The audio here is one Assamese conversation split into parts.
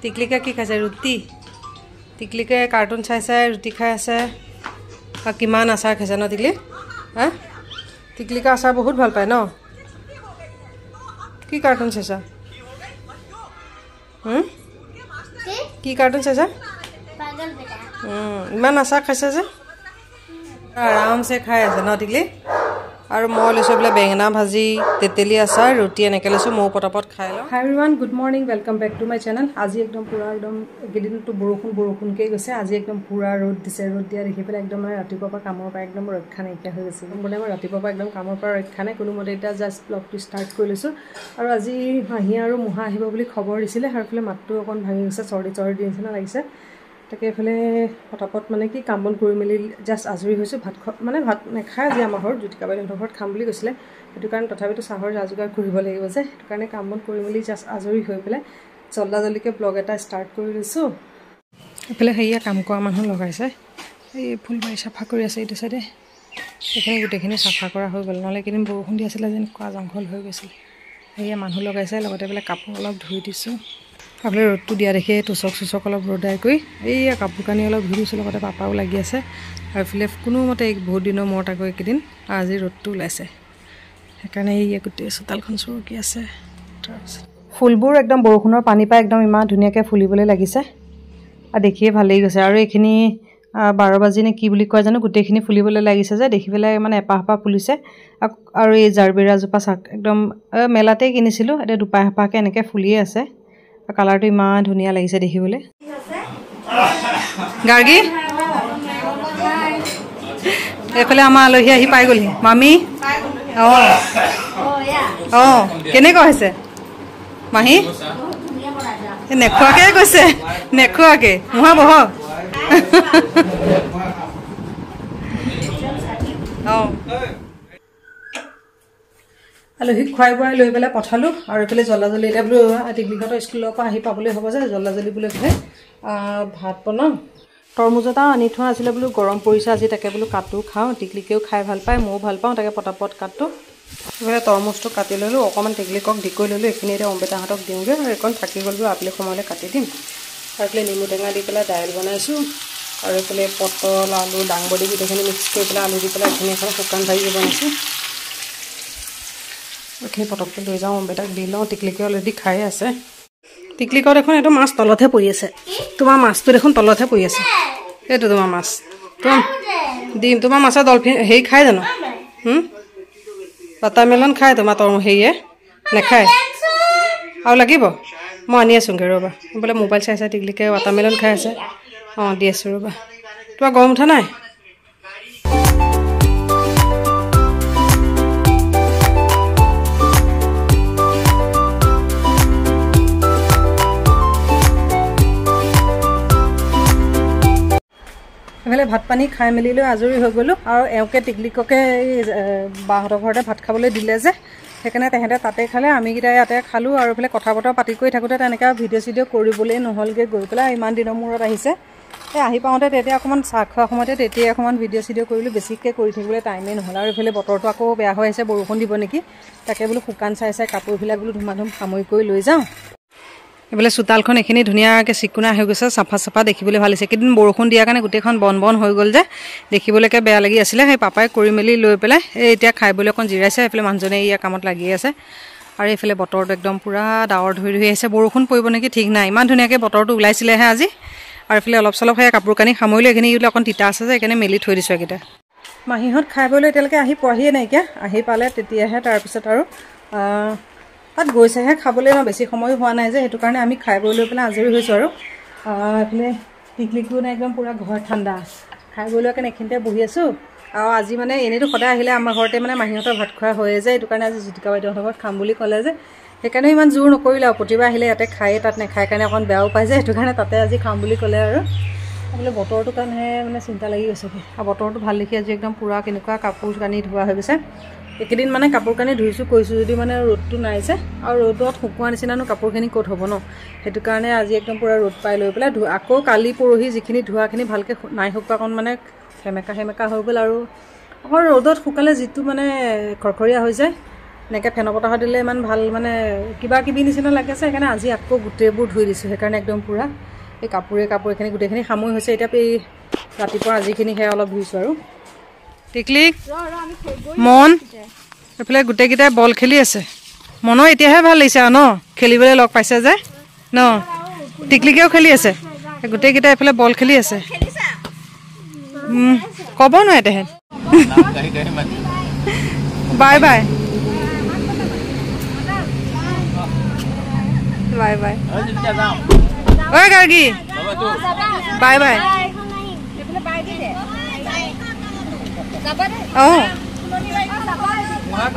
টিকলিকা কি খাইছে ৰুটি টিকলিকে কাৰ্টুন চাইছে ৰুটি খাই আছে আৰু কিমান আচাৰ খাইছে ন টিকলি হা টিকলিকা আচাৰ বহুত ভাল পায় ন কি কাৰ্টুন চাইছা কি কাৰ্টুন চাইছা পাগল বেটা ইমান আচাৰ খাইছে যে আৰামছে খাই আছে ন টিকলি আৰু মই লৈছোঁ বোলে বেঙেনা ভাজি তেতেলী আচাৰ ৰুটি এনেকৈ লৈছোঁ ময়ো পটাপট খাই লওঁ hi everyone good morning welcome back to my channel আজি একদম পূৰা একদম এইকেইদিনতো বৰষুণকৈ গৈছে আজি একদম পূৰা ৰ'দ দিছে ৰ'দ দিয়া দেখি পেলাই একদম মানে ৰাতিপুৱাৰ পৰা কামৰ পৰা একদম ৰক্ষা নাইকিয়া হৈ গৈছে বোলে মই ৰাতিপুৱাৰ পৰা একদম কামৰ পৰা ৰক্ষা নাই কোনোমতে এতিয়া জাষ্ট ব্লগটো ষ্টাৰ্ট কৰি লৈছোঁ আৰু আজি মাহী আৰু মুহা আহিব বুলি খবৰ দিছিলে আৰু এইফালে মাতটো অকণ ভাঙি গৈছে চৰ্দি নিচিনা লাগিছে তাকে এইফালে পটাপট মানে কি কাম বন কৰি মেলি জাষ্ট আজৰি হৈছোঁ ভাত ভাত নাখায় আজি আমাৰ ঘৰত জ্যোতিকা বাইদেউহঁতৰ ঘৰত খাম বুলি কৈছিলে সেইটো কাৰণে তথাপিতো চাহৰ যা যোগাৰ কৰিব লাগিব যে সেইটো কাৰণে কাম বন কৰি মেলি জাষ্ট আজৰি হৈ পেলাই জল্দাজল্দিকৈ ব্লগ এটা ষ্টাৰ্ট কৰি লৈছোঁ এইফালে সেয়া কাম কৰা মানুহ লগাইছে এই ফুলবাৰী চাফা কৰি আছে এইটো চাইডে সেইখিনি গোটেইখিনি চাফা কৰা হৈ গ'ল নহ'লে এইকেইদিন বৰষুণ দি আছিলে যেন কোৱা জংঘল হৈ গৈছিলে সেয়া মানুহ লগাইছে লগতে বোলে কাপোৰ অলপ ধুই দিছোঁ আপুনি ৰ'দটো দিয়া দেখি চুচক অলপ ৰ'দাই কৰি এইয়া কাপোৰ কানি অলপ ধুই দিছোঁ লগতে পাপাও লাগি আছে আৰু এইফালে কোনোমতে বহুত দিনৰ মূৰত আকৌ এইকেইদিন আজি ৰ'দটো ওলাইছে সেইকাৰণে এইয়া গোটেই চোতালখন চৰকি আছে তাৰপিছত ফুলবোৰ একদম বৰষুণৰ পানী পাই একদম ইমান ধুনীয়াকৈ ফুলিবলৈ লাগিছে আৰু দেখিয়ে ভাল লাগি গৈছে আৰু এইখিনি 12 বাজি নে কি বুলি কয় জানো গোটেইখিনি ফুলিবলৈ লাগিছে যে দেখি পেলাই মানে এপাহ ফুলিছে আৰু এই জাৰবেৰাজোপা চাক একদম মেলাতেই কিনিছিলোঁ এতিয়া দুপাহকৈ এনেকৈ ফুলিয়ে আছে কালাৰটো ইমান ধুনীয়া লাগিছে দেখিবলৈ গাৰ্গী এইফালে আমাৰ আলহী আহি পাই গ'লহি মামী অঁ কেনেকুৱা হৈছে মাহী নেখোৱাকৈ কৈছে নেখোৱাকৈ মুহা বহক অঁ আলহীক খুৱাই বোৱাই লৈ পেলাই পঠালোঁ আৰু এইফালে জল্দাজল্দি এতিয়া বোলো টিকলিহঁতৰ স্কুলৰ পৰা আহি পাবলৈ হ'ব যে জল্দাজল্দি বোলে এইফালে ভাত বনাওঁ তৰমুজ এটা আনি থোৱা আছিলে বোলো গৰম পৰিছে আজি তাকে বোলো কাটো খাওঁ টিকলিকেও খাই ভাল পায় ময়ো ভাল পাওঁ তাকে পটাপট কাটোঁ এইফালে তৰমুজটো কাটি ল'লোঁ অকণমান টিকলিকক দি কৰি ল'লোঁ এইখিনি এতিয়া অম্বেতাহঁতক দিওঁগৈ আৰু এইকণ থাকি গ'ল বোলো আবেলি সময়লৈ কাটি দিম আৰু এইফালে নেমু টেঙা দি পেলাই দাইল বনাইছোঁ আৰু এইফালে পটল আলু দাংবডি গোটেইখিনি মিক্স কৰি পেলাই আলু দি পেলাই এইখিনি এখন শুকান ভাজি বনাইছোঁ এইখিনি পটককৈ লৈ যাওঁ অম্বেতাক দি লওঁ টিকলিকে অলৰেডি খাই আছে টিকলিকৰ দেখোন এইটো মাছ তলতহে পৰি আছে তোমাৰ মাছটো দেখোন তলতহে পৰি আছে এইটো তোমাৰ মাছ দিম তোমাৰ মাছৰ ডলফিন হেৰি খায় জানো ৱাটাৰমেলন খায় তোমাৰ হেৰিয়ে নেখায় আৰু লাগিব মই আনি আছোঁগৈ ৰ'বা বোলে মোবাইল চাই টিকলিকে ৱাটাৰমেলন খাই আছে অঁ দি আছোঁ ৰ'বা তোমাৰ গৰম উঠা নাই এইফালে ভাত পানী খাই মেলি লৈ আজৰি হৈ গ'লোঁ আৰু এওঁকে টিকলিককে এই বাহঁতৰ ঘৰতে ভাত খাবলৈ দিলে যে সেইকাৰণে তেহেঁতে তাতে খালে আমিকেইটা ইয়াতে খালোঁ আৰু এইফালে কথা বতৰা পাতি কৰি থাকোঁতে তেনেকৈ ভিডিঅ' চিডিঅ' কৰিবলৈ নহ'লগৈ গৈ পেলাই ইমান দিনৰ মূৰত আহিছে এই আহি পাওঁতে তেতিয়া অকণমান চাহ খোৱা সময়তে তেতিয়াই অকণমান ভিডিঅ' চিডিঅ' কৰিলোঁ বেছিকৈ কৰি থাকিবলৈ টাইমেই নহ'ল আৰু এইফালে বতৰটো আকৌ বেয়া হৈ আহিছে বৰষুণ দিব নেকি তাকে বোলো শুকান চাই কাপোৰবিলাক বোলো ধুমাধুম সামৰি কৰি লৈ যাওঁ এইফালে চোতালখন এইখিনি ধুনীয়াকৈ চিকুণা হৈ গৈছে চাফা দেখিবলৈ ভাল হৈছে কেইদিন বৰষুণ দিয়াৰ কাৰণে গোটেইখন বন হৈ গ'ল যে দেখিবলৈকে বেয়া লাগি আছিলে সেই পাপাই কৰি মেলি লৈ পেলাই এই এতিয়া খাইবলৈ অকণ জিৰাইছে এইফালে মানুহজনে ইয়াৰ কামত লাগি আছে আৰু এইফালে বতৰটো একদম পূৰা ডাৱৰ ধৰি আহিছে বৰষুণ পৰিব নেকি ঠিক নাই ইমান ধুনীয়াকৈ বতৰটো ওলাইছিলেহে আজি আৰু এইফালে অলপ চলপ সেই কাপোৰ কানি সামৰিলোঁ এইখিনি অকণ তিতা আছে যে সেইকাৰণে মেলি থৈ দিছোঁ এইকেইটা মাহীহঁত খাই ব'লৈ এতিয়ালৈকে আহি পোৱাহিয়ে নাইকিয়া আহি পালে তেতিয়াহে তাৰপিছত আৰু তাত গৈছেহে খাবলৈ মই বেছি সময়ো হোৱা নাই যে সেইটো কাৰণে আমি খাই বৈ লৈ পেলাই আজৰি হৈছোঁ আৰু এইফালে টিকলিকো নাই একদম পূৰা ঘৰ ঠাণ্ডা খাই বৈ লৈ কাৰণে এইখিনিতে বহি আছোঁ আৰু আজি মানে এনেইতো সদায় আহিলে আমাৰ ঘৰতে মানে মাহীহঁতৰ ভাত খোৱা হয়ে যে সেইটো কাৰণে আজি জ্যোতিকা বাইদেউহঁতৰ ঘৰত খাম বুলি ক'লে যে সেইকাৰণে ইমান জোৰ নকৰিলে আৰু প্ৰতিবাৰ আহিলে ইয়াতে খায়ে তাত নাখায় কাৰণে অকণ বেয়াও পায় যে সেইটো কাৰণে তাতে আজি খাম বুলি ক'লে আৰু বোলে বতৰটোৰ কাৰণেহে মানে চিন্তা লাগি গৈছেগৈ আৰু বতৰটো ভাল দেখি আজি একদম পূৰা কেনেকুৱা কাপোৰ কানি ধোৱা হৈ গৈছে এইকেইদিন মানে কাপোৰ কানি ধুইছোঁ কৈছোঁ যদি মানে ৰ'দটো নাই যে আৰু ৰ'দত শুকোৱা নিচিনানো কাপোৰখিনি ক'ত হ'ব ন সেইটো কাৰণে আজি একদম পূৰা ৰ'দ পাই লৈ পেলাই আকৌ কালি পৰহি যিখিনি ধোৱাখিনি ভালকৈ নাই শুকোৱা অকণ মানে সেমেকা হৈ গ'ল আৰু অকণ ৰ'দত শুকালে যিটো মানে খৰখৰীয়া হৈ যায় এনেকৈ ফেনৰ বতাহত দিলে ইমান ভাল মানে কিবা কিবি নিচিনা লাগে আছে। সেইকাৰণে আজি আকৌ গোটেইবোৰ ধুই দিছোঁ। সেইকাৰণে একদম পূৰা এই কাপোৰখিনি গোটেইখিনি সামৰি হৈছে। এতিয়া এই ৰাতিপুৱা আজিখিনি সেয়া অলপ ধুইছোঁ আৰু টিকলি মন এইফালে গোটেইকেইটাই বল খেলি আছে। মনৰ এতিয়াহে ভাল লাগিছে আৰু ন খেলিবলৈ লগ পাইছে যে ন। টিকলিকেও খেলি আছে। গোটেইকেইটা এইফালে বল খেলি আছে। ক'ব নোৱাৰে তেহেঁত। বাই বাই বাই বাই ঐ গাৰ্গী বাই বাই। অঁ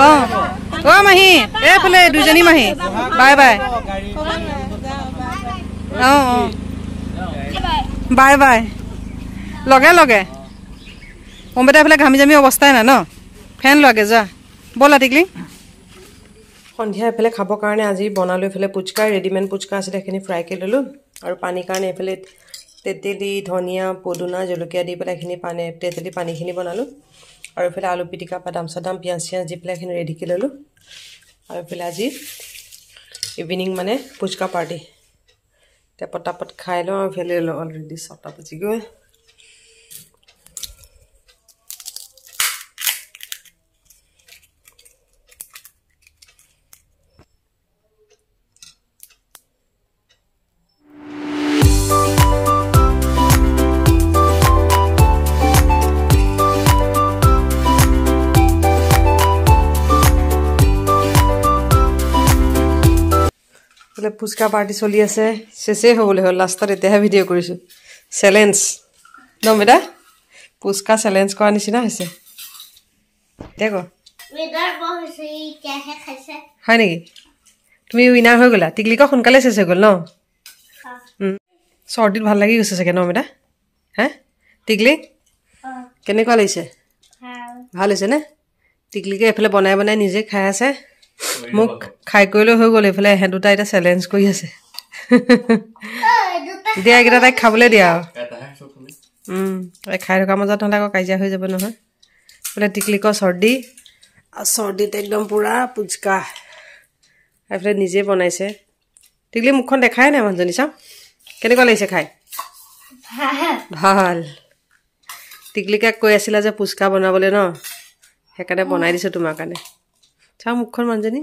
অঁ অঁ মাহী এইফালে দুজনী মাহী বাই বাই। অঁ অঁ বাই বাই লগে লগে। অম্বেতা এইফালে ঘামি জামি অৱস্থাই নাই ন। ফেন লাগে যোৱা ব'লা টিকলি। সন্ধিয়া এইফালে খাবৰ কাৰণে আজি বনালোঁ। এইফালে পুচকা ৰেডিমেড পুচকা আছিলে সেইখিনি ফ্ৰাই কৰি ল'লোঁ আৰু পানীৰ কাৰণে এইফালে তেতেলী ধনিয়া পদুনা জলকীয়া দি পেলাই এইখিনি তেতেলী পানীখিনি বনালোঁ আৰু এইফালে আলু পিটিকা বাদাম চাদাম পিঁয়াজ চিয়াজ দি পেলাই এইখিনি ৰেডি কৰি ল'লোঁ। আৰু এইফালে আজি ইভিনিং মানে পুচকা পাৰ্টি। এতিয়া পটাপট খাই লওঁ আৰু এইফালে অলৰেডি 6টা বাজি গৈ। পুচকা পাৰ্টি চলি আছে। চেচেই হ'বলৈ হ'ল লাষ্টত এতিয়াহে ভিডিঅ' কৰিছোঁ। চেলেঞ্জ ন বেটা পুচকা চেলেঞ্জ কৰা নিচিনা হৈছে। দেখ হয় নেকি তুমি উইনাৰ হৈ গ'লা। টিকলিকা সোনকালে চেচ হৈ গ'ল ন। চৰ্দিত ভাল লাগি গৈছে চাগে ন বেটা। হে টিকলি কেনেকুৱা লাগিছে? ভাল হৈছে নে? টিকলিকে এইফালে বনাই বনাই নিজে খাই আছে। মোক খাই কৰিলৈ হৈ গ'ল। এইফালে এহেঁত দুটা এতিয়া চেলেঞ্জ কৰি আছে। দিয়া এইকেইটা তাইক খাবলৈ দিয়া আৰু খাই থকাৰ মাজত নহ'লে আকৌ কাজিয়া হৈ যাব নহয়। এইফালে টিকলিকৰ চৰ্দি আৰু চৰ্দিত একদম পূৰা পুচকা এইফালে নিজে বনাইছে। টিকলি মুখখন দেখাই নাই মানুহজনী চাওঁ কেনেকুৱা লাগিছে খাই। ভাল টিকলিকাক কৈ আছিলা যে পুচকা বনাবলৈ ন সেইকাৰণে বনাই দিছোঁ তোমাৰ কাৰণে। চাওঁ মুখখন মানুহজনী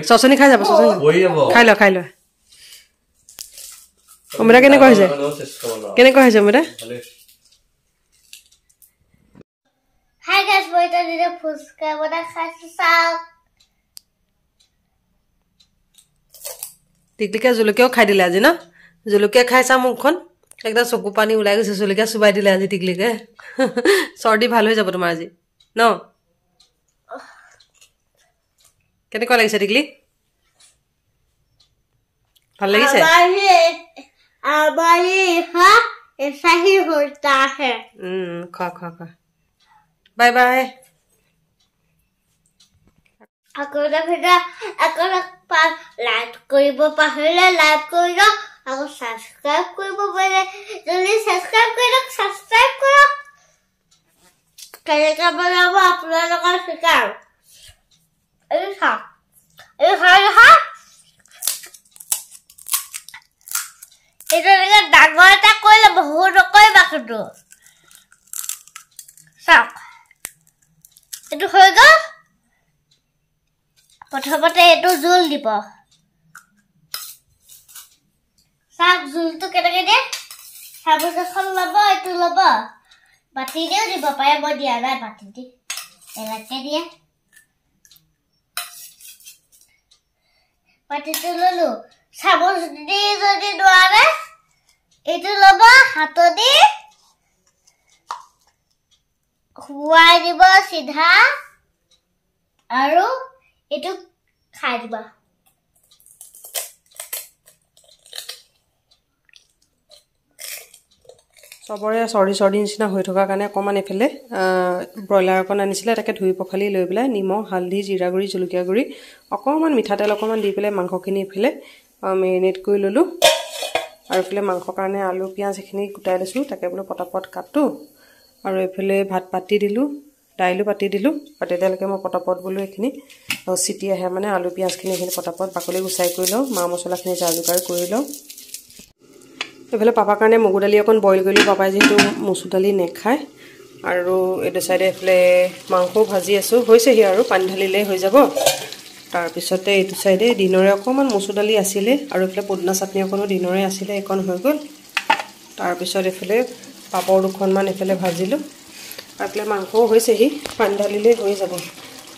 চচনি খাই যাব। চচনি খাই লোৱা খাই লোৱা। অমিতা কেনেকুৱা হৈছে? কেনেকুৱা হৈছে অমিতা? টিকলিকে জলকীয়াও খাই দিলে আজি ন। জলকীয়া খাই চা মুখখন একদম চকু পানী ওলাই গৈছে। জলকীয়া চুবাই দিলে আজি টিকলিকে। চৰ্দি ভাল হৈ যাব তোমাৰ আজি ন। কেনেকুৱা লাগিছে টিকলি? ভাল লাগিছে? খোৱা খোৱা খোৱা বাই বাই। লাইক কৰিব পাহৰিলে লাইক কৰিব আকৌ সাবস্ক্ৰাইব কৰিব পাৰে। জলদি সাবস্ক্ৰাইব কৰক। সাবস্ক্ৰাইব কৰক। কেনেকৈ বনাব আপোনালোকৰ শিকাম। এই খাওক এই খাই খাওক। এইটো এনেকৈ ডাঙৰ এটা কৰিলে বহুত নকৰিবা কিন্তু চাওক এইটো হৈ গ'ল। প্ৰথমতে এইটো জোল দিব। চাওক জোলটো কেনেকৈ দিয়ে। চামুচ এখন ল'ব এইটো ল'ব বাতি দিও দিব পাৰে। মই দিয়া নাই বাতি দি এনেকৈ দিয়ে। বাতিটো ল'লো। চামুচ দি যদি নোৱাৰে এইটো ল'ব হাতদি খুৱাই দিব চিধা আৰু এইটো খাই দিবা। চবৰে চৰ্দি নিচিনা হৈ থকাৰ কাৰণে অকণমান এইফালে ব্ৰইলাৰ অকণ আনিছিলে তাকে ধুই পখালি লৈ পেলাই নিমখ হালধি জিৰা গুড়ি জলকীয়া গুড়ি অকণমান মিঠাতেল অকণমান দি পেলাই মাংসখিনি এইফালে মেৰিনেট কৰি ল'লোঁ। আৰু এইফালে মাংসৰ কাৰণে আলু পিঁয়াজ এইখিনি কুটাই লৈছোঁ। তাকে বোলো পটাপট কাটোঁ আৰু এইফালে ভাত পাতি দিলোঁ। দাইলো পাতি দিলোঁ পাতি দিয়ালৈকে মই পটাপট বোলো এইখিনি চিটি আহে মানে আলু পিঁয়াজখিনি এইখিনি পটাপট বাকলি গুচাই কৰি লওঁ মা মছলাখিনি যা যোগাৰ কৰি লওঁ এইফালে পাপাৰ কাৰণে মগু দালি অকণ বইল কৰিলোঁ পাপাই যিহেতু মচুৰ দালি নেখায় আৰু এইটো চাইডে এইফালে মাংসও ভাজি আছোঁ হৈছেহি আৰু পানী ঢালিলেই হৈ যাব তাৰপিছতে এইটো চাইডে দিনৰে অকণমান মচুৰ দালি আছিলে আৰু এইফালে পদিনা চাটনি অকণো দিনৰে আছিলে এইকণ হৈ গ'ল তাৰপিছত এইফালে পাপৰ দুখনমান এইফালে ভাজিলোঁ আৰু এইফালে মাংসও হৈছেহি পানী ঢালিলেই হৈ যাব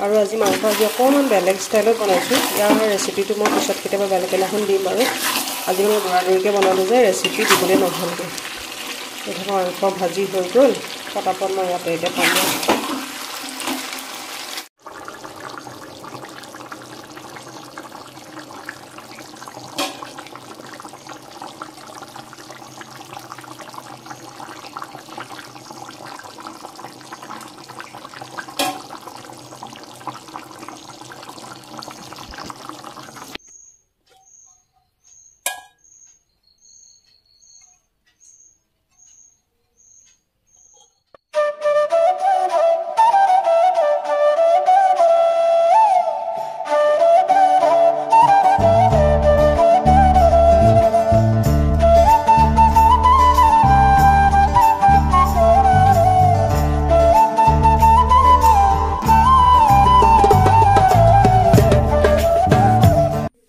আৰু আজি মাংস আজি অকণমান বেলেগ ষ্টাইলত বনাইছোঁ ইয়াৰ ৰেচিপিটো মই পিছত কেতিয়াবা বেলেগ এদিনাখন দিম আৰু আজি মই দৌৰাদৌৰিকৈ বনালোঁ যে ৰেচিপি দিবলৈ নহ'লগৈ এইটো মাংস ভাজি হৈ গ'ল পটাপট মই ইয়াতে এতিয়া পালোঁ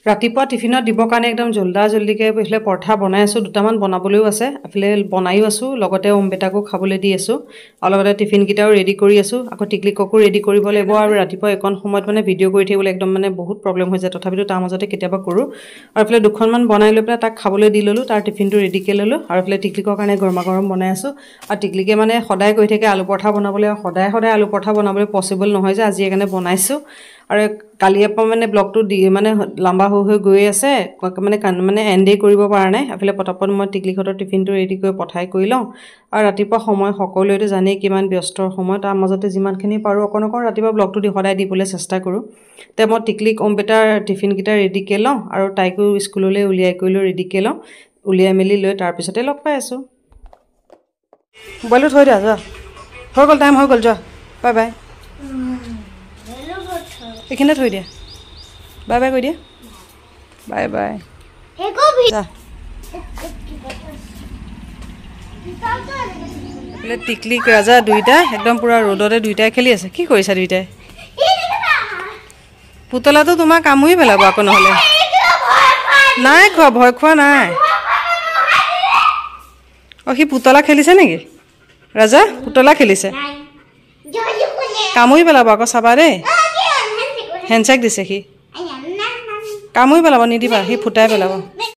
ৰাতিপুৱা টিফিনত দিবৰ কাৰণে একদম জল্দিকৈ এইফালে পৰঠা বনাই আছোঁ দুটামান বনাবলৈও আছে এইফালে বনায়ো আছোঁ লগতে অমৃতাকো খাবলৈ দি আছোঁ আৰু লগতে টিফিনকেইটাও ৰেডি কৰি আছোঁ আকৌ টিকলিককো ৰেডি কৰিব লাগিব আৰু ৰাতিপুৱা এইকণ সময়ত মানে ভিডিঅ' কৰি থাকিবলৈ একদম মানে বহুত প্ৰব্লেম হৈ যায় তথাপিতো তাৰ মাজতে কেতিয়াবা কৰোঁ আৰু এইফালে দুখনমান বনাই লৈ পেলাই তাক খাবলৈ দি ল'লোঁ তাৰ টিফিনটো ৰেডিকৈ ল'লোঁ আৰু এইফালে টিকলিকৰ কাৰণে গৰমা গৰম বনাই আছোঁ আৰু টিকলিকে মানে সদায় কৈ থাকে আলু পৰঠা বনাবলৈ আৰু সদায় আলু পৰঠা বনাবলৈ পচিবল নহয় যে আজি সেইকাৰণে বনাইছোঁ আৰু কালিৰ পৰা মানে ব্লগটো দি মানে লম্বা হৈ গৈ আছে মানে এণ্ডেই কৰিব পৰা নাই এইফালে পটাপট মই টিকলিহঁতৰ টিফিনটো ৰেডি কৰি পঠাই কৰি লওঁ আৰু ৰাতিপুৱা সময় সকলোৱেতো জানেই কিমান ব্যস্তৰ সময় তাৰ মাজতে যিমানখিনি পাৰোঁ অকণ ৰাতিপুৱা ব্লগটো সদায় দিবলৈ চেষ্টা কৰোঁ তে মই টিকলিক অমৃতাৰ টিফিনকেইটা ৰেডিকৈ লওঁ আৰু তাইকো স্কুললৈ উলিয়াই কৰি লৈ ৰেডিকৈ লওঁ উলিয়াই মেলি লৈ তাৰপিছতে লগ পাই আছোঁ মোবাইলটো থৈ দিয়া যোৱা হৈ গ'ল টাইম হৈ গ'ল যোৱা বাই বাই এইখিনিতে থৈ দিয়া বাই বাই কৈ দিয়া বাই বাই টিকলিক ৰাজা দুইটা একদম পুৰা ৰ'দতে দুইটাই খেলি আছে কি কৰিছা দুইটাই পুতলাটো তোমাক কামুৰি পেলাব আকৌ নহ'লে নাই খোৱা ভয় খোৱা নাই অঁ সি পুতলা খেলিছে নেকি ৰাজা পুতলা খেলিছে কামুৰি পেলাব আকৌ চাবা দেই হেণ্ডশ্বেক দিছে সি কামুৰি পেলাব নিদিবা সি ফুটাই পেলাব